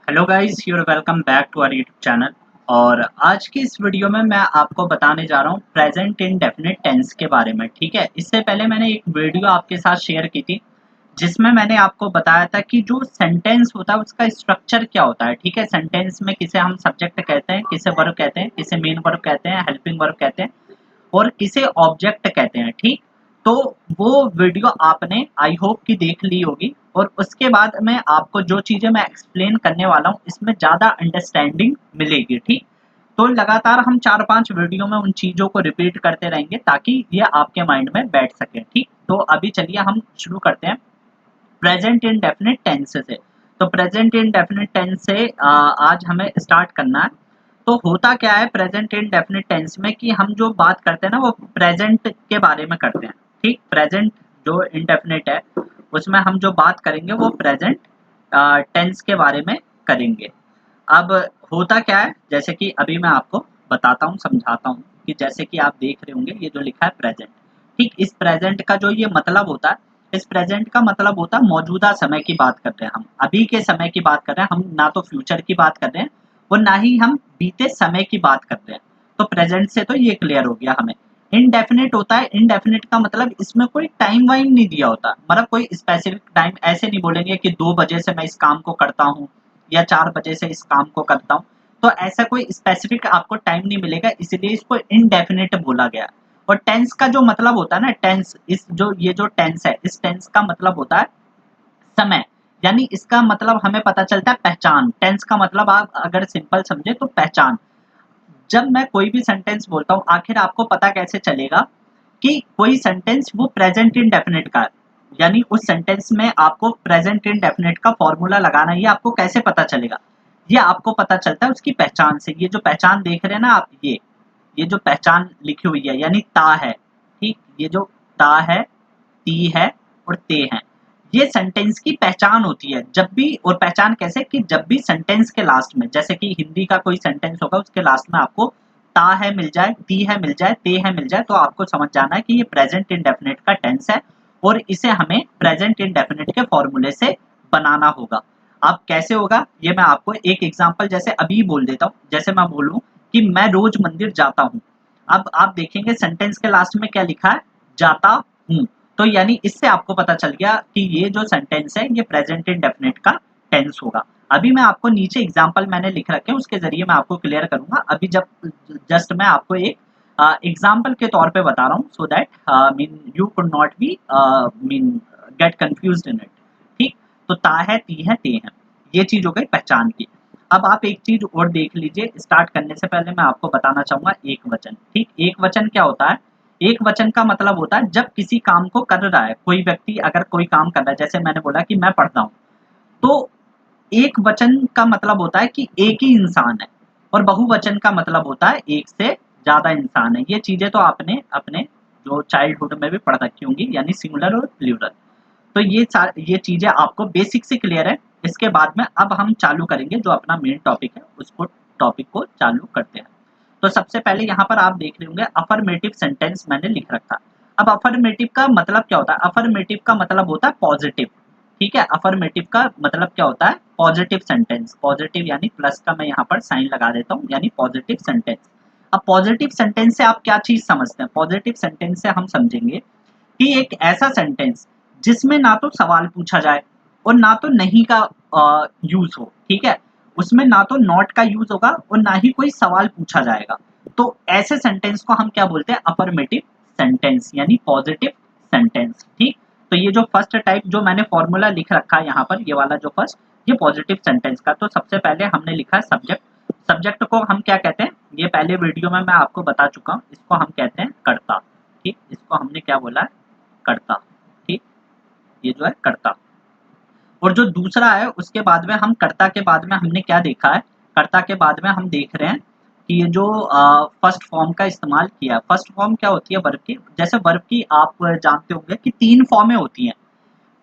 Hello guys, you're welcome back to our YouTube channel. और आज की इस वीडियो में मैं आपको बताने जा रहा हूँ प्रेजेंट इंडेफिनिट टेंस के बारे में। ठीक है, इससे पहले मैंने एक वीडियो आपके साथ शेयर की थी जिसमें मैंने आपको बताया था कि जो सेंटेंस होता है उसका स्ट्रक्चर क्या होता है। ठीक है, सेंटेंस में किसे हम सब्जेक्ट कहते हैं, किसे वर्ब कहते हैं, किसे मेन वर्ब कहते हैं, हेल्पिंग वर्ब कहते हैं और किसे ऑब्जेक्ट कहते हैं। ठीक, तो वो वीडियो आपने आई होप कि देख ली होगी और उसके बाद में आपको जो चीज़ें मैं एक्सप्लेन करने वाला हूँ इसमें ज़्यादा अंडरस्टैंडिंग मिलेगी। ठीक, तो लगातार हम 4-5 वीडियो में उन चीज़ों को रिपीट करते रहेंगे ताकि ये आपके माइंड में बैठ सके। ठीक, तो अभी चलिए हम शुरू करते हैं प्रेजेंट इंडेफिनिट टेंस से। तो प्रेजेंट इंडेफिनिट टेंस से आज हमें स्टार्ट करना है। तो होता क्या है प्रेजेंट इंडेफिनिट टेंस में कि हम जो बात करते हैं ना वो प्रेजेंट के बारे में करते हैं। ठीक, प्रेजेंट जो इंडेफिनिट है उसमें हम जो बात करेंगे वो प्रेजेंट टेंस के बारे में करेंगे। अब होता क्या है, जैसे कि अभी मैं आपको बताता हूँ, समझाता हूँ कि जैसे कि आप देख रहे होंगे ये जो लिखा है प्रेजेंट। ठीक, इस प्रेजेंट का जो ये मतलब होता है, इस प्रेजेंट का मतलब होता है मौजूदा समय की बात कर रहे हैं, हम अभी के समय की बात कर रहे हैं, हम ना तो फ्यूचर की बात कर रहे हैं और ना ही हम बीते समय की बात कर रहे हैं। तो प्रेजेंट से तो ये क्लियर हो गया हमें। इनडेफिनिट होता है, इनडेफिनिट का मतलब इसमें कोई टाइम वाइम नहीं दिया होता, मतलब कोई स्पेसिफिक टाइम ऐसे नहीं बोलेंगे कि 2 बजे से मैं इस काम को करता हूँ या 4 बजे से इस काम को करता हूँ। तो ऐसा कोई स्पेसिफिक आपको टाइम नहीं मिलेगा, इसलिए इसको इनडेफिनिट बोला गया। और टेंस का जो मतलब होता है ना, टेंस, इस जो ये जो टेंस है इस टेंस का मतलब होता है समय। यानी इसका मतलब हमें पता चलता है पहचान। टेंस का मतलब आप अगर सिंपल समझे तो पहचान। जब मैं कोई भी सेंटेंस बोलता हूँ आखिर आपको पता कैसे चलेगा कि कोई सेंटेंस वो प्रेजेंट इंडेफिनिट का है, यानी उस सेंटेंस में आपको प्रेजेंट इंडेफिनिट का फॉर्मूला लगाना है, ये आपको कैसे पता चलेगा? ये आपको पता चलता है उसकी पहचान से। ये जो पहचान देख रहे हैं ना आप, ये जो पहचान लिखी हुई है यानी ता है। ठीक, ये जो ता है, ती है और ते हैं, ये सेंटेंस की पहचान होती है। जब भी, और पहचान कैसे, कि जब भी सेंटेंस के लास्ट में, जैसे कि हिंदी का कोई सेंटेंस होगा उसके लास्ट में आपको ता है मिल जाए, ती है मिल जाए, ते है मिल जाए, तो आपको समझ जाना है कि ये प्रेजेंट इंडेफिनिट का टेंस है और इसे हमें प्रेजेंट इंडेफिनिट के फॉर्मूले से बनाना होगा। अब कैसे होगा ये मैं आपको एक एग्जांपल जैसे अभी बोल देता हूँ। जैसे मैं बोलूँ कि मैं रोज मंदिर जाता हूँ। अब आप देखेंगे सेंटेंस के लास्ट में क्या लिखा है, जाता हूँ। तो यानी इससे आपको पता चल गया कि ये जो सेंटेंस है ये प्रेजेंट इंडेफिनिट का टेंस होगा। अभी मैं आपको नीचे एग्जांपल मैंने लिख रखे हैं उसके जरिए मैं आपको क्लियर करूंगा। अभी जब जस्ट मैं आपको एक एग्जांपल के तौर पे बता रहा हूँ so that mean you could not be mean gate confused in it. ठीक, तो ता है, ती है, ते हैं, ये चीज हो गई पहचान की। अब आप एक चीज और देख लीजिए, स्टार्ट करने से पहले मैं आपको बताना चाहूंगा एक वचन। ठीक, एक वचन क्या होता है? एक वचन का मतलब होता है जब किसी काम को कर रहा है कोई व्यक्ति, अगर कोई काम कर रहा है, जैसे मैंने बोला कि मैं पढ़ता हूँ, तो एक वचन का मतलब होता है कि एक ही इंसान है और बहुवचन का मतलब होता है एक से ज्यादा इंसान है। ये चीजें तो आपने अपने जो चाइल्डहुड में भी पढ़ रखी होंगी, यानी सिंगुलर और प्लूरल। तो ये चीजें आपको बेसिक से क्लियर है। इसके बाद में अब हम चालू करेंगे जो अपना मेन टॉपिक है, उसको टॉपिक को चालू करते हैं। तो सबसे पहले यहाँ पर आप देख रहे होंगे अफर्मेटिव सेंटेंस मैंने लिख रखा। अब अफर्मेटिव का मतलब क्या होता है? अफर्मेटिव का मतलब होता है पॉजिटिव। ठीक है, अफर्मेटिव का मतलब क्या होता है? Positive sentence. पॉजिटिव यानी प्लस का मैं यहाँ पर साइन लगा देता हूँ, यानी पॉजिटिव सेंटेंस। अब पॉजिटिव सेंटेंस से आप क्या चीज समझते हैं? पॉजिटिव सेंटेंस से हम समझेंगे कि एक ऐसा सेंटेंस जिसमें ना तो सवाल पूछा जाए और ना तो नहीं का यूज हो। ठीक है, उसमें ना तो नॉट का यूज होगा और ना ही कोई सवाल पूछा जाएगा। तो ऐसे सेंटेंस को हम क्या बोलते हैं? अफर्मेटिव सेंटेंस यानी पॉजिटिव सेंटेंस। ठीक, तो ये जो फर्स्ट टाइप जो मैंने फॉर्मूला लिख रखा है यहाँ पर, ये वाला जो फर्स्ट, ये पॉजिटिव सेंटेंस का। तो सबसे पहले हमने लिखा है सब्जेक्ट। सब्जेक्ट को हम क्या कहते हैं? ये पहले वीडियो में मैं आपको बता चुका हूँ, इसको हम कहते हैं कर्ता। ठीक, इसको हमने क्या बोला है? कर्ता। ठीक, ये जो है कर्ता। और जो दूसरा है उसके बाद में हम कर्ता के बाद में हमने क्या देखा है? कर्ता के बाद में हम देख रहे हैं कि ये जो फर्स्ट फॉर्म का इस्तेमाल किया। फर्स्ट फॉर्म क्या होती है वर्ब की? जैसे वर्ब की आप जानते होंगे कि 3 फॉर्में होती हैं।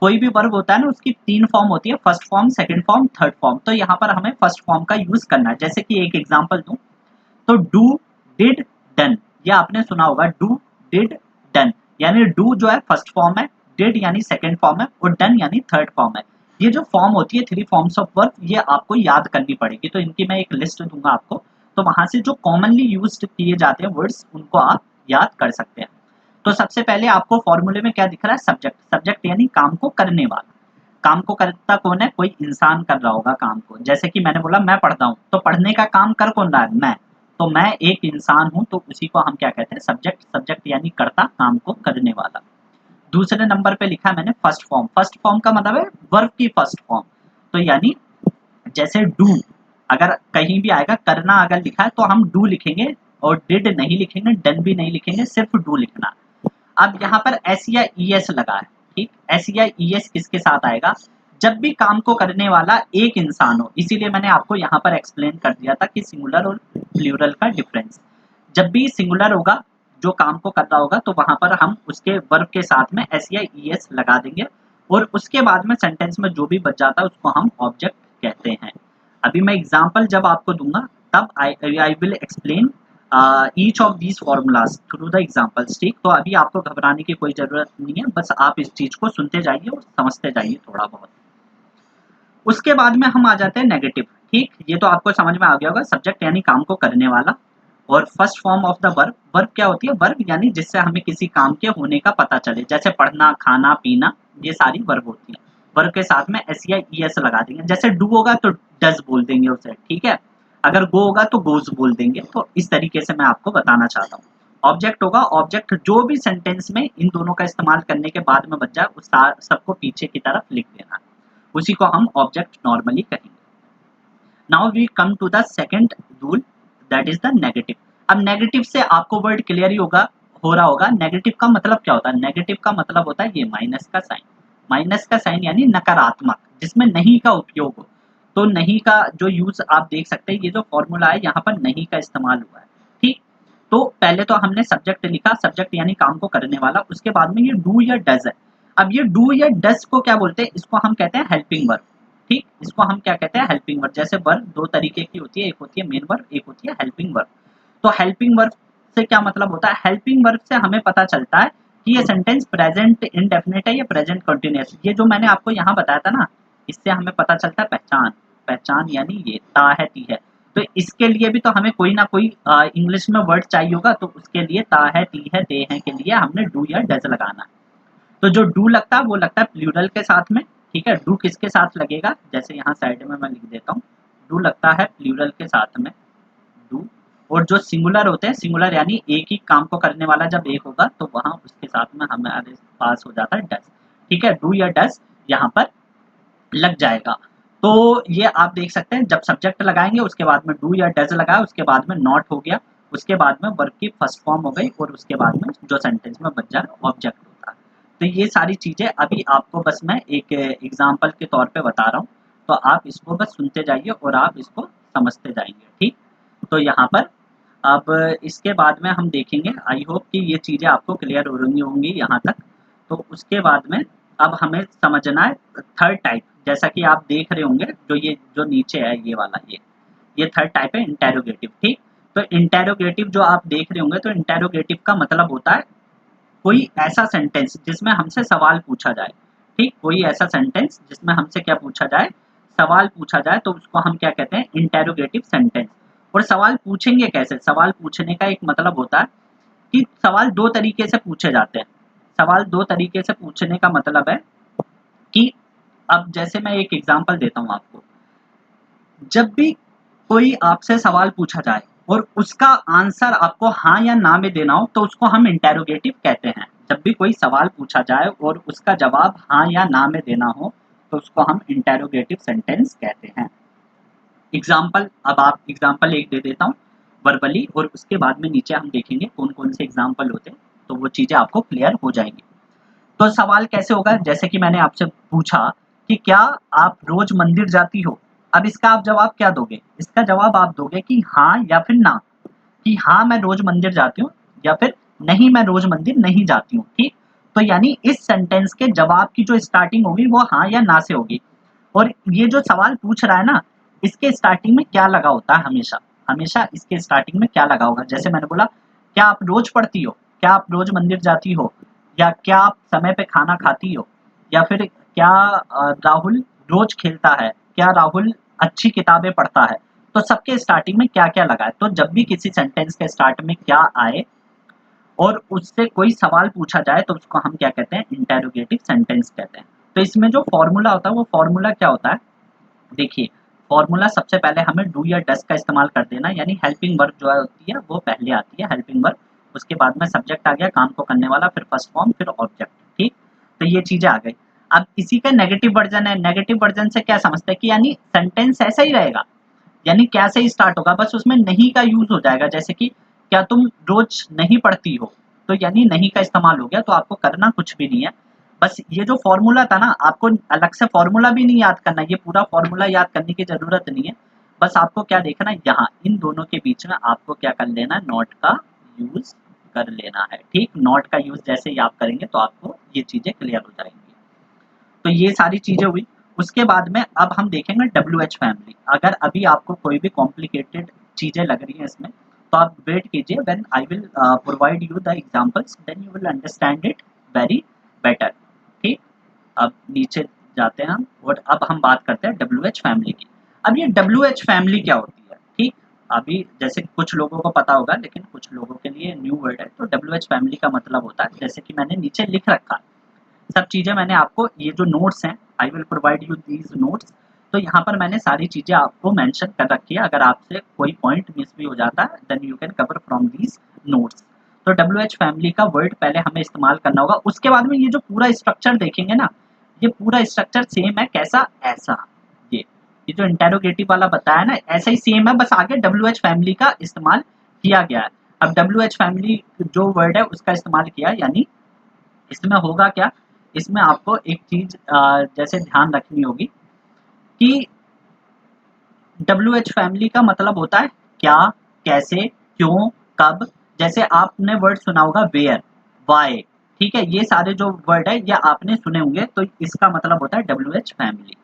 कोई भी वर्ब होता है ना उसकी 3 फॉर्म होती है, first form, second form, third form. तो यहाँ पर हमें फर्स्ट फॉर्म का यूज करना है। जैसे कि एक एग्जांपल दूं तो डू, डिड, डन, ये आपने सुना होगा, डू, डिड, डन। यानी डू जो है फर्स्ट फॉर्म है, डिड यानी सेकंड फॉर्म है और डन यानी थर्ड फॉर्म है। ये जो फॉर्म होती है 3 फॉर्म्स ऑफ वर्ब, ये आपको याद करनी पड़ेगी। तो इनकी मैं एक लिस्ट दूंगा आपको, तो वहां से जो कॉमनली यूज्ड किए जाते हैं वर्ड्स उनको आप याद कर सकते हैं। तो सबसे पहले आपको फॉर्मूले में क्या दिख रहा है, सब्जेक्ट। सब्जेक्ट यानी काम को करने वाला। काम को करता कौन है, कोई इंसान कर रहा होगा काम को। जैसे कि मैंने बोला मैं पढ़ता हूँ, तो पढ़ने का काम कर कौन रहा है, मैं। तो मैं एक इंसान हूँ, तो उसी को हम क्या कहते हैं, सब्जेक्ट। सब्जेक्ट यानी कर्ता, काम को करने वाला। दूसरे नंबर पे लिखा है मैंने फर्स्ट फॉर्म। फर्स्ट फॉर्म का मतलब है वर्ब की फर्स्ट फॉर्म। तो यानी जैसे डू, अगर कहीं भी आएगा करना अगर लिखा है तो हम डू लिखेंगे, और डिड नहीं लिखेंगे, डन भी नहीं लिखेंगे, सिर्फ डू लिखना। अब यहाँ पर एस या ई एस लगा है, ठीक। एस या ई एस किसके साथ आएगा, जब भी काम को करने वाला एक इंसान हो। इसीलिए मैंने आपको यहाँ पर एक्सप्लेन कर दिया था कि सिंगुलर और प्लूरल का डिफरेंस। जब भी सिंगुलर होगा, जो काम को कर रहा होगा, तो वहां पर हम उसके वर्ब के साथ में एस या ई एस लगा देंगे, और उसके बाद में सेंटेंस में जो भी बच जाता है उसको हम ऑब्जेक्ट कहते हैं। अभी मैं एग्जाम्पल जब आपको दूंगा तब I will explain each of these formulas through the examples, ठीक। तो अभी आपको घबराने की कोई जरूरत नहीं है, बस आप इस चीज को सुनते जाइए और समझते जाइए थोड़ा बहुत। उसके बाद में हम आ जाते हैं नेगेटिव, ठीक। ये तो आपको समझ में आ गया होगा, सब्जेक्ट यानी काम को करने वाला, और first form of the verb. Verb क्या होती है, वर्ब यानी जिससे हमें किसी काम के होने का पता चले, जैसे पढ़ना, खाना, पीना, ये सारी वर्ब होती है। वर्ब के साथ में एस या ई एस लगा देंगे। जैसे डू होगा तो डज बोल देंगे उसे, ठीक है। अगर गो होगा तो गोज बोल देंगे। तो इस तरीके से मैं आपको बताना चाहता हूँ। ऑब्जेक्ट होगा, ऑब्जेक्ट जो भी सेंटेंस में इन दोनों का इस्तेमाल करने के बाद में बच जाए उस सबको पीछे की तरफ लिख देना, उसी को हम ऑब्जेक्ट नॉर्मली कहेंगे। Now we come to the second rule, that is the negative. अब नेगेटिव से आपको वर्ड क्लियर ही होगा, हो रहा होगा। नेगेटिव का मतलब क्या होता है, नेगेटिव का मतलब होता है ये माइनस का साइन। माइनस का साइन यानी नकारात्मक, जिसमें नहीं का उपयोग हो। तो नहीं का जो यूज आप देख सकते हैं, ये जो फॉर्मूला है यहाँ पर नहीं का इस्तेमाल हुआ है, ठीक। तो पहले तो हमने सब्जेक्ट लिखा, सब्जेक्ट यानी काम को करने वाला। उसके बाद में ये डू या डज है। अब ये डू या डज को क्या बोलते हैं, इसको हम कहते हैं हेल्पिंग वर्ब, ठीक। इसको हम क्या कहते हैं, हेल्पिंग वर्ब। जैसे वर्ब दो तरीके की होती है, एक होती है मेन वर्ब, एक होती है हेल्पिंग वर्ब। तो हेल्पिंग वर्ब से क्या मतलब होता है, हेल्पिंग वर्ब से हमें पता चलता है कि ये सेंटेंस प्रेजेंट इंडेफिनिट है या प्रेजेंट कंटिन्यूअस। ये जो मैंने आपको यहाँ बताया था ना, इससे हमें पता चलता है पहचान। पहचान यानी ये ता है ती है। तो इसके लिए भी तो हमें कोई ना कोई इंग्लिश में वर्ड चाहिए होगा, तो उसके लिए ता है, ती है, ते है के लिए हमने डू या डज लगाना है। तो जो डू लगता है वो लगता है प्लूरल के साथ में, ठीक है। डू किसके साथ लगेगा, जैसे यहाँ साइड में मैं लिख देता हूँ, डू लगता है प्लूरल के साथ में, डू। और जो सिंगुलर होते हैं, सिंगुलर यानी एक ही काम को करने वाला जब एक होगा तो वहां उसके साथ में हमारे पास हो जाता है डज, ठीक है। डू या डज यहाँ पर लग जाएगा। तो ये आप देख सकते हैं, जब सब्जेक्ट लगाएंगे उसके बाद में डू या डज लगाया, उसके बाद में नॉट हो गया, उसके बाद में वर्ब की फर्स्ट फॉर्म हो गई, और उसके बाद में जो सेंटेंस में बच जाए ऑब्जेक्ट होता है। तो ये सारी चीजें अभी आपको बस मैं एक एग्जाम्पल के तौर पे बता रहा हूँ। तो आप इसको बस सुनते जाइए और आप इसको समझते जाएंगे, ठीक। तो यहाँ पर अब इसके बाद में हम देखेंगे, आई होप कि ये चीजें आपको क्लियर हो रही होंगी यहाँ तक। तो उसके बाद में अब हमें समझना है थर्ड टाइप। जैसा कि आप देख रहे होंगे, जो ये जो नीचे है ये वाला, ये थर्ड टाइप है इंटेरोगेटिव, ठीक। तो इंटेरोगेटिव जो आप देख रहे होंगे, तो इंटेरोगेटिव का मतलब होता है कोई ऐसा सेंटेंस जिसमें हमसे सवाल पूछा जाए, ठीक। कोई ऐसा सेंटेंस जिसमें हमसे क्या पूछा जाए, सवाल पूछा जाए, तो उसको हम क्या कहते हैं, इंटेरोगेटिव सेंटेंस। और सवाल पूछेंगे कैसे, सवाल पूछने का एक मतलब होता है कि सवाल दो तरीके से पूछे जाते हैं। सवाल दो तरीके से पूछने का मतलब है कि अब जैसे मैं एक एग्जांपल देता हूँ आपको। जब भी कोई आपसे सवाल पूछा जाए और उसका आंसर आपको हाँ या ना में देना हो, तो उसको हम इंटेरोगेटिव कहते हैं। जब भी कोई सवाल पूछा जाए और उसका जवाब हाँ या ना में देना हो, तो उसको हम इंटेरोगेटिव सेंटेंस कहते हैं। एग्जाम्पल, अब आप एग्जाम्पल एक दे देता हूँ वर्बली, और उसके बाद में नीचे हम देखेंगे कौन कौन से एग्जाम्पल होते हैं, तो वो चीजें आपको क्लियर हो जाएंगी। तो सवाल कैसे होगा, जैसे कि मैंने आपसे पूछा कि क्या आप रोज मंदिर जाती हो। अब इसका आप जवाब क्या दोगे, इसका जवाब आप दोगे कि हाँ या फिर ना, कि हाँ मैं रोज मंदिर जाती हूँ, या फिर नहीं मैं रोज मंदिर नहीं जाती हूँ, ठीक। तो यानी इस सेंटेंस के जवाब की जो स्टार्टिंग होगी वो हाँ या ना से होगी। और ये जो सवाल पूछ रहा है ना, इसके स्टार्टिंग में क्या लगा होता है, हमेशा हमेशा इसके स्टार्टिंग में क्या लगा होगा। जैसे मैंने बोला, क्या आप रोज पढ़ती हो, क्या आप रोज मंदिर जाती हो, या क्या आप समय पे खाना खाती हो, या फिर क्या राहुल रोज खेलता है, क्या राहुल अच्छी किताबें पढ़ता है। तो सबके स्टार्टिंग में क्या क्या लगा है, तो जब भी किसी सेंटेंस के स्टार्ट में क्या आए और उससे कोई सवाल पूछा जाए तो उसको हम क्या कहते हैं, इंटेरोगेटिव सेंटेंस कहते हैं। तो इसमें जो फॉर्मूला होता है वो फॉर्मूला क्या होता है, देखिए फॉर्मूला सबसे पहले हमें डू या डस का इस्तेमाल कर देना, यानी हेल्पिंग वर्ब जो होती है वो पहले आती है, हेल्पिंग वर्ब, उसके बाद में सब्जेक्ट आ गया काम को करने वाला, फिर फर्स्ट फॉर्म, फिर ऑब्जेक्ट। ठीक, तो ये चीजें आ गई। अब इसी का नेगेटिव वर्जन है, नेगेटिव वर्जन से क्या समझते हैं कि यानी सेंटेंस ऐसा ही रहेगा, यानी क्या से ही स्टार्ट होगा, बस उसमें नहीं का यूज हो जाएगा। जैसे कि क्या तुम रोज नहीं पढ़ती हो, तो यानी नहीं का इस्तेमाल हो गया, तो आपको करना कुछ भी नहीं है। बस ये जो फॉर्मूला था ना, आपको अलग से फॉर्मूला भी नहीं याद करना, ये पूरा फॉर्मूला याद करने की जरूरत नहीं है। बस आपको क्या देखना, यहाँ इन दोनों के बीच में आपको क्या कर लेना, नॉट का यूज कर लेना है। ठीक, नॉट का यूज जैसे ही आप करेंगे तो आपको ये चीजें क्लियर हो जाएंगी। तो ये सारी चीजें हुई। उसके बाद में अब हम देखेंगे WH फैमिली। अगर अभी आपको कोई भी कॉम्प्लिकेटेड चीजें लग रही हैं इसमें, तो आप वेट कीजिए, when I will provide you the examples, then you will understand it very better. ठीक, अब नीचे जाते हैं हम और अब हम बात करते हैं WH फैमिली की। अब ये WH फैमिली क्या होती है, ठीक, अभी जैसे कुछ लोगों को पता होगा लेकिन कुछ लोगों के लिए न्यू वर्ड है। तो WH फैमिली का मतलब होता है, जैसे कि मैंने नीचे लिख रखा है, सब चीजें मैंने आपको, ये जो नोट्स हैं, आई will provide you these notes, तो यहाँ पर मैंने सारी चीजें आपको मेंशन कर रखी है। अगर आपसे कोई पॉइंट मिस भी हो जाता है then you can cover from these notes. तो WH फैमिली का वर्ड पहले हमें इस्तेमाल करना होगा। उसके बाद में ये जो पूरा स्ट्रक्चर देखेंगे ना, ये पूरा स्ट्रक्चर सेम है, कैसा, ऐसा, ये जो इंटेरोगेटिव वाला बताया ना, ऐसा ही सेम है, बस आगे WH फैमिली का इस्तेमाल किया गया है। अब WH फैमिली जो वर्ड है उसका इस्तेमाल किया, यानी इसमें होगा क्या, इसमें आपको एक चीज जैसे ध्यान रखनी होगी कि WH फैमिली का मतलब होता है क्या, कैसे, क्यों, कब। जैसे आपने वर्ड सुना होगा वेयर, वाई, ठीक है, ये सारे जो वर्ड है ये आपने सुने होंगे, तो इसका मतलब होता है WH फैमिली,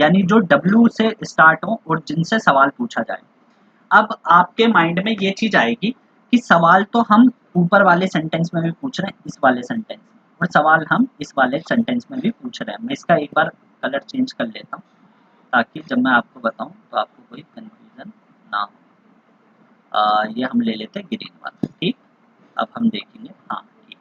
यानी जो W से स्टार्ट हो और जिनसे सवाल पूछा जाए। अब आपके माइंड में ये चीज आएगी कि सवाल तो हम ऊपर वाले सेंटेंस में भी पूछ रहे हैं, इस वाले सेंटेंस, और सवाल हम इस वाले सेंटेंस में भी पूछ रहे हैं। मैं इसका एक बार कलर चेंज कर लेता हूँ ताकि जब मैं आपको बताऊं तो आपको कोई कंफ्यूजन ना हो। ये हम ले लेते हैं ग्रीन वाला। ठीक, अब हम देखेंगे, हाँ ठीक।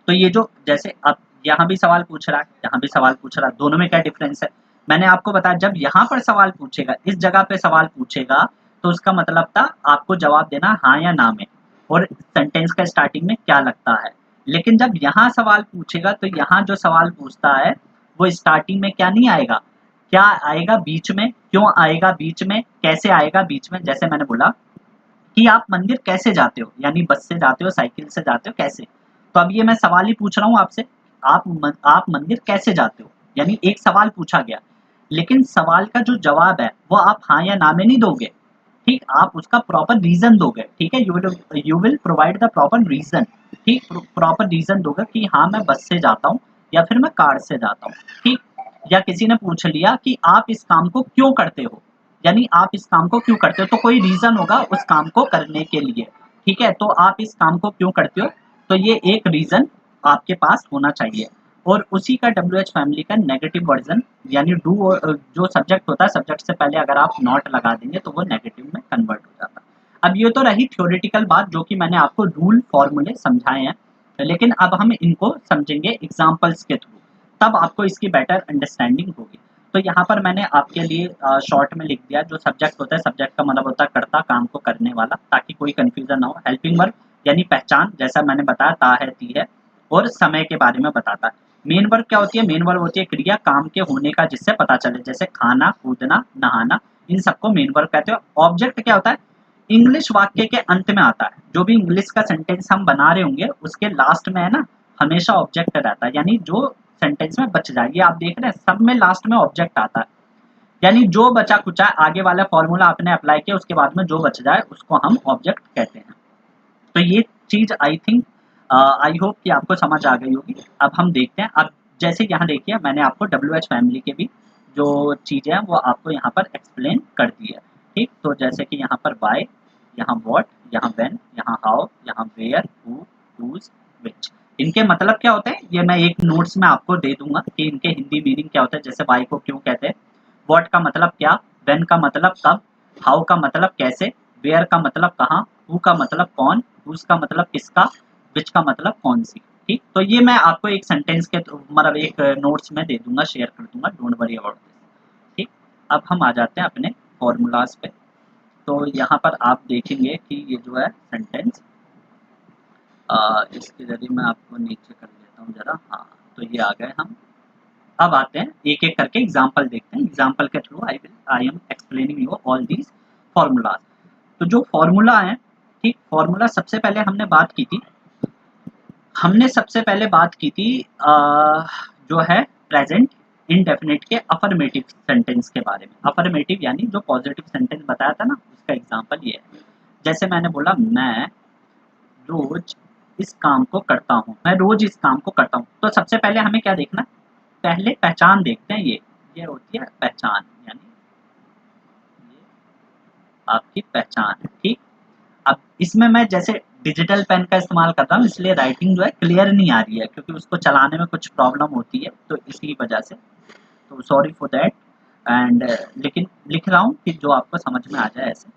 तो ये जो जैसे अब यहाँ भी सवाल पूछ रहा है, यहाँ भी सवाल पूछ रहा है, दोनों में क्या डिफरेंस है, मैंने आपको बताया। जब यहाँ पर सवाल पूछेगा, इस जगह पे सवाल पूछेगा, तो उसका मतलब था आपको जवाब देना हाँ या ना में, और सेंटेंस का स्टार्टिंग में क्या लगता है। लेकिन जब यहाँ सवाल पूछेगा तो यहाँ जो सवाल पूछता है वो स्टार्टिंग में क्या नहीं आएगा, क्या आएगा बीच में, क्यों आएगा बीच में, कैसे आएगा बीच में। जैसे मैंने बोला कि आप मंदिर कैसे जाते हो, यानी बस से जाते हो, साइकिल से जाते हो, कैसे। तो अब ये मैं सवाल ही पूछ रहा हूँ आपसे, आप मंदिर कैसे जाते हो, यानी एक सवाल पूछा गया, लेकिन सवाल का जो जवाब है वो आप हाँ या ना में नहीं दोगे। ठीक, आप उसका प्रॉपर रीजन दोगे। ठीक है, you will provide the proper reason. ठीक, प्रॉपर रीजन दोगे कि हाँ मैं बस से जाता हूँ या फिर मैं कार से जाता हूँ। ठीक, या किसी ने पूछ लिया कि आप इस काम को क्यों करते हो, यानी आप इस काम को क्यों करते हो, तो कोई रीजन होगा उस काम को करने के लिए। ठीक है, तो आप इस काम को क्यों करते हो, तो ये एक रीजन आपके पास होना चाहिए। और उसी का WH फैमिली का नेगेटिव वर्जन, यानी डू, जो सब्जेक्ट होता है, सब्जेक्ट से पहले अगर आप नॉट लगा देंगे तो वो नेगेटिव में कन्वर्ट हो जाता है। अब ये तो रही थ्योरेटिकल बात, जो कि मैंने आपको रूल फॉर्मूले समझाए हैं, लेकिन अब हम इनको समझेंगे एग्जाम्पल्स के थ्रू, तब आपको इसकी बेटर अंडरस्टैंडिंग होगी। तो यहाँ पर मैंने आपके लिए शॉर्ट में लिख दिया, जो सब्जेक्ट होता है, सब्जेक्ट का मतलब होता है कर्ता, काम को करने वाला, ताकि कोई कंफ्यूजन ना हो। हेल्पिंग वर्ब यानी पहचान, जैसा मैंने बताया ता है ती है, और समय के बारे में बताता है। मेन वर्ब क्या होती है, मेन वर्ब होती है क्रिया काम के होने का जिससे पता चले, जैसे खाना, कूदना, नहाना, इन सबको मेन वर्ब कहते हैं। ऑब्जेक्ट क्या होता है, इंग्लिश वाक्य के अंत में आता है, जो भी इंग्लिश का सेंटेंस हम बना रहे होंगे उसके लास्ट में है ना, हमेशा ऑब्जेक्ट रहता है, यानी जो सेंटेंस में बच जाए। ये आप देख रहे हैं सब में लास्ट में ऑब्जेक्ट आता है, यानी जो बचा कुचा आगे वाला फॉर्मूला आपने अप्लाई किया उसके बाद में जो बच जाए उसको हम ऑब्जेक्ट कहते हैं। तो ये चीज आई थिंक, आई होप कि आपको समझ आ गई होगी। अब हम देखते हैं, अब जैसे यहाँ देखिए मैंने आपको WH फैमिली के भी जो चीजें हैं वो आपको यहाँ पर एक्सप्लेन कर दी है। ठीक, तो जैसे कि यहाँ पर वाई, यहाँ वॉट, यहाँ व्हेन, यहाँ हाउ, यहाँ वेयर, हु, हुज, विच। इनके मतलब क्या होते हैं ये मैं एक नोट्स में आपको दे दूंगा कि इनके हिंदी मीनिंग क्या होता है। जैसे वाई को क्यों कहते हैं, व्हाट का मतलब क्या, व्हेन का मतलब कब, हाउ का मतलब कैसे, वेयर का मतलब कहाँ, हु का मतलब कौन, हुज का मतलब किसका, विच का मतलब कौन सी। ठीक, तो ये मैं आपको एक सेंटेंस के मतलब एक नोट्स में दे दूंगा, शेयर कर दूंगा, डोंट वरी अबाउट दिस। ठीक, अब हम आ जाते हैं अपने फॉर्मूलाज पे। तो यहाँ पर आप देखेंगे कि ये जो है सेंटेंस, इसके जरिए मैं आपको नीचे कर लेता हूँ जरा। हाँ, तो ये आ गए हम। अब आते हैं एक एक करके एग्जाम्पल देखते हैं। एग्जाम्पल के through I am explaining you all these formulas. तो जो फॉर्मूला है, ठीक, फॉर्मूला सबसे पहले हमने सबसे पहले बात की थी जो है प्रेजेंट इनडेफिनिट के अफर्मेटिव सेंटेंस के बारे में। अफर्मेटिव यानी जो पॉजिटिव सेंटेंस बताया था ना, उसका एग्जाम्पल ये है। जैसे मैंने बोला मैं रोज इस काम को करता हूँ, मैं रोज इस काम को करता हूँ। तो सबसे पहले हमें क्या देखना, पहले पहचान देखते हैं। ये होती है पहचान, यानी ये आपकी पहचान है। ठीक, अब इसमें मैं जैसे डिजिटल पेन का इस्तेमाल कर रहा हूँ, इसलिए राइटिंग जो है क्लियर नहीं आ रही है, क्योंकि उसको चलाने में कुछ प्रॉब्लम होती है, तो इसी वजह से, तो सॉरी फॉर दैट। एंड लेकिन लिख रहा हूँ कि जो आपको समझ में आ जाए ऐसे।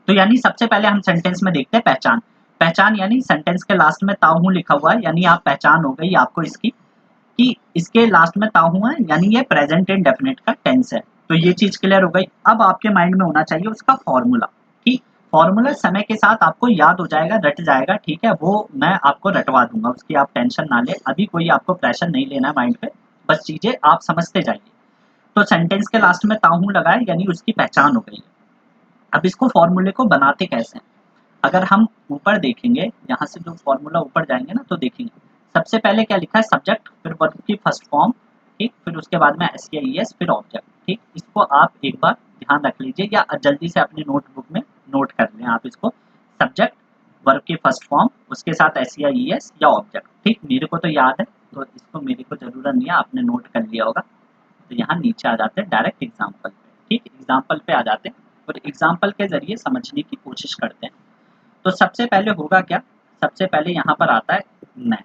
तो यानी सबसे पहले हम सेंटेंस में देखते हैं पहचान। पहचान यानी सेंटेंस के लास्ट में ताऊ हूँ लिखा हुआ है, यानी आप पहचान हो गई आपको इसकी कि इसके लास्ट में ताऊ हूँ है, यानी ये प्रेजेंट इंडेफिनिट का टेंस है। तो ये चीज क्लियर हो गई। अब आपके माइंड में होना चाहिए उसका फॉर्मूला। ठीक, फॉर्मूला समय के साथ आपको याद हो जाएगा, रट जाएगा। ठीक है, वो मैं आपको रटवा दूंगा, उसकी आप टेंशन ना ले, अभी कोई आपको प्रेशर नहीं लेना है माइंड पे, बस चीजें आप समझते जाइए। तो सेंटेंस के लास्ट में ताऊ हूँ लगाए, यानी उसकी पहचान हो गई। अब इसको फॉर्मूले को बनाते कैसे हैं, अगर हम ऊपर देखेंगे, यहाँ से जो फॉर्मूला ऊपर जाएंगे ना, तो देखेंगे सबसे पहले क्या लिखा है, सब्जेक्ट, फिर वर्ब की फर्स्ट फॉर्म, ठीक, फिर उसके बाद में एस या ई एस, फिर ऑब्जेक्ट। ठीक, इसको आप एक बार ध्यान रख लीजिए या जल्दी से अपनी नोटबुक में नोट कर लें आप इसको। सब्जेक्ट, वर्ब की फर्स्ट फॉर्म, उसके साथ एस या ई एस या ऑब्जेक्ट। ठीक, मेरे को तो याद है, तो इसको मेरे को जरूरत नहीं है, आपने नोट कर लिया होगा। तो यहाँ नीचे आ जाते हैं डायरेक्ट एग्जाम्पल पे। ठीक, एग्जाम्पल पे आ जाते हैं और एग्जाम्पल के जरिए समझने की कोशिश करते हैं। तो सबसे पहले होगा क्या, सबसे पहले यहाँ पर आता है मैं।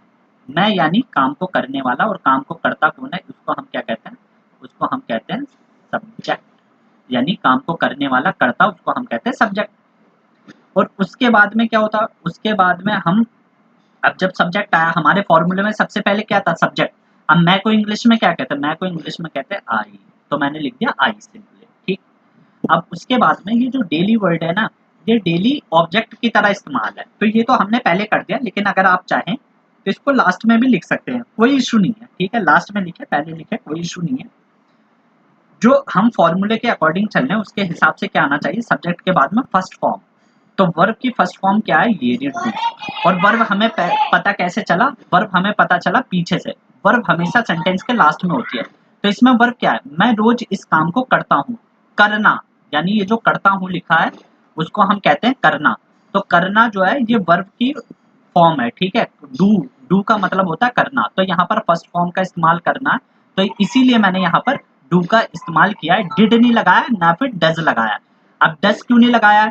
मैं यानी काम को करने वाला, और काम को करता कौन है, उसको हम क्या कहते हैं, उसको हम कहते हैं सब्जेक्ट। यानी काम को करने वाला करता, उसको हम कहते हैं सब्जेक्ट। और उसके बाद में क्या होता, उसके बाद में हम, अब जब सब्जेक्ट आया हमारे फॉर्मूले में, सबसे पहले क्या था, सब्जेक्ट। अब मैं को इंग्लिश में क्या कहते हैं, मैं को इंग्लिश में कहते हैं आई, तो मैंने लिख दिया आई सिंपली। ठीक, अब उसके बाद में ये जो डेली वर्ड है ना, ये डेली ऑब्जेक्ट की तरह इस्तेमाल है, तो ये तो हमने पहले कर दिया, लेकिन अगर आप चाहें तो इसको लास्ट में भी लिख सकते हैं, कोई इशू नहीं है। ठीक है, लास्ट में लिखे पहले लिखे, कोई इशू नहीं है। जो हम फॉर्मूले के अकॉर्डिंग चल रहे हैं उसके हिसाब से क्या आना चाहिए, सब्जेक्ट के बाद में फर्स्ट फॉर्म। तो वर्ब की फर्स्ट फॉर्म क्या है, ये रीड डू। और वर्ब हमें पता कैसे चला, वर्ब हमें पता चला पीछे से। वर्ब हमेशा सेंटेंस के लास्ट में होती है। तो इसमें वर्ब क्या है, मैं रोज इस काम को करता हूँ। करना, यानी ये जो करता हूँ लिखा है उसको हम कहते हैं करना। तो करना जो है ये वर्ब की फॉर्म है। ठीक है, डू, डू का मतलब होता है करना, तो यहाँ पर फर्स्ट फॉर्म का इस्तेमाल करना है, तो इसीलिए मैंने यहाँ पर डू का इस्तेमाल किया है, डिड नहीं लगाया, ना फिर डज लगाया। अब डज क्यों नहीं लगाया,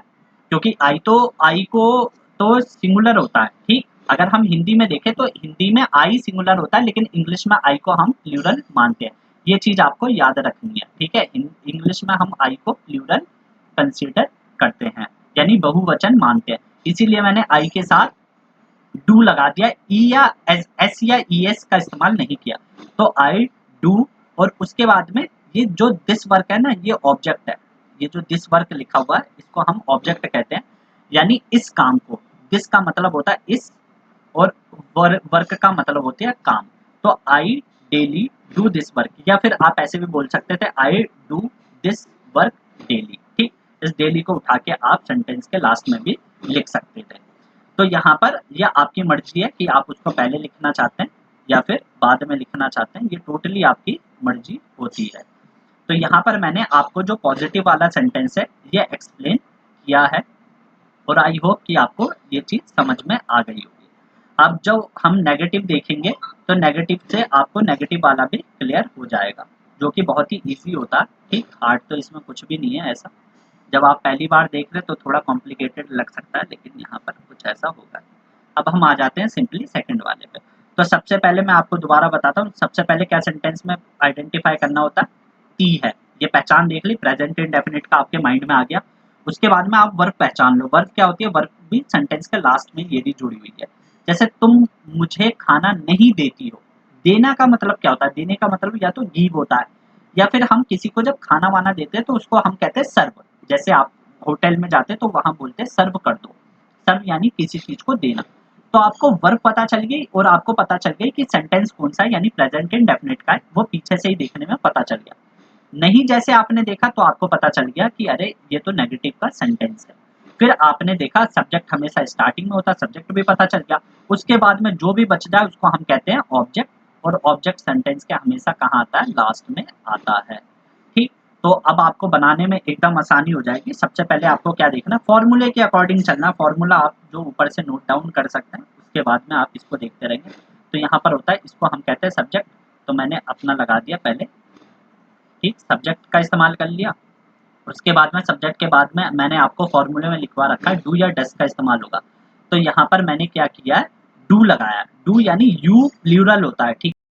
क्योंकि आई को तो सिंगुलर होता है। ठीक, अगर हम हिंदी में देखें तो हिंदी में आई सिंगुलर होता है, लेकिन इंग्लिश में आई को हम प्लूरल मानते हैं। ये चीज आपको याद रखनी है। ठीक है, इंग्लिश में हम आई को प्लूरल कंसीडर करते हैं, यानी बहुवचन मानते हैं, इसीलिए मैंने आई के साथ डू लगा दिया, ई या एस या ई एस का इस्तेमाल नहीं किया। तो आई डू, और उसके बाद में ये जो दिस वर्क है ना, ये ऑब्जेक्ट है। ये जो दिस वर्क लिखा हुआ है इसको हम ऑब्जेक्ट कहते हैं, यानी इस काम को। दिस का मतलब होता है इस, और वर्क का मतलब होता है काम। तो आई डेली डू दिस वर्क, या फिर आप ऐसे भी बोल सकते थे I do this work daily. ठीक, इस डेली को उठा के आप सेंटेंस के लास्ट में भी लिख सकते थे। तो यहाँ पर यह आपकी मर्जी है कि आप उसको पहले लिखना चाहते हैं या फिर बाद में लिखना चाहते हैं, ये टोटली आपकी मर्जी होती है। तो यहाँ पर मैंने आपको जो पॉजिटिव वाला सेंटेंस है ये एक्सप्लेन किया है, और आई होप कि आपको ये चीज समझ में आ गई होगी। अब जब हम नेगेटिव देखेंगे तो नेगेटिव से आपको नेगेटिव वाला भी क्लियर हो जाएगा, जो कि बहुत ही इजी होता है। ठीक, हार्ड तो इसमें कुछ भी नहीं है ऐसा। जब आप पहली बार देख रहे तो थोड़ा कॉम्प्लिकेटेड लग सकता है, लेकिन यहाँ पर कुछ ऐसा होगा। अब हम आ जाते हैं सिंपली सेकंड वाले पे। तो सबसे पहले मैं आपको दोबारा बताता हूँ, सबसे पहले क्या सेंटेंस में आइडेंटिफाई करना होता है, ती है, ये पहचान देख ली, प्रेजेंट इंडेफिनिट का आपके माइंड में आ गया। उसके बाद में आप वर्ब पहचान लो, वर्ब क्या होती है, वर्ब भी सेंटेंस के लास्ट में ये भी जुड़ी हुई है। जैसे तुम मुझे खाना नहीं देती हो, देना का मतलब क्या होता है, देने का मतलब या तो गिव होता है, या फिर हम किसी को जब खाना वाना देते हैं तो उसको हम कहते हैं सर्व। जैसे आप होटल में जाते हैं तो वहां बोलते हैं सर्व कर दो, सर्व यानी किसी चीज को देना। तो आपको वर्ब पता चल गई और आपको पता चल गई कि सेंटेंस कौन सा है, यानी प्रेजेंट इंडेफिनिट का है, वो पीछे से ही देखने में पता चल गया। नहीं जैसे आपने देखा तो आपको पता चल गया कि अरे ये तो नेगेटिव का सेंटेंस है। फिर आपने देखा सब्जेक्ट हमेशा स्टार्टिंग में होता है, सब्जेक्ट भी पता चल गया। उसके बाद में जो भी बच जाए उसको हम कहते हैं ऑब्जेक्ट, और ऑब्जेक्ट सेंटेंस के हमेशा कहाँ आता है, लास्ट में आता है। ठीक, तो अब आपको बनाने में एकदम आसानी हो जाएगी। सबसे पहले आपको क्या देखना, फॉर्मूले के अकॉर्डिंग चलना, फॉर्मूला आप जो ऊपर से नोट डाउन कर सकते हैं, उसके बाद में आप इसको देखते रहेंगे। तो यहाँ पर होता है, इसको हम कहते हैं सब्जेक्ट, तो मैंने अपना लगा दिया पहले, ठीक, सब्जेक्ट का इस्तेमाल कर लिया। उसके बाद में सब्जेक्ट के बाद में मैंने आपको फॉर्मूले में लिखवा रखा है डू या डस का इस्तेमाल होगा। तो यहाँ पर मैंने क्या किया है, डू लगाया, डू यानी यू प्लूरल होता है, ठीक।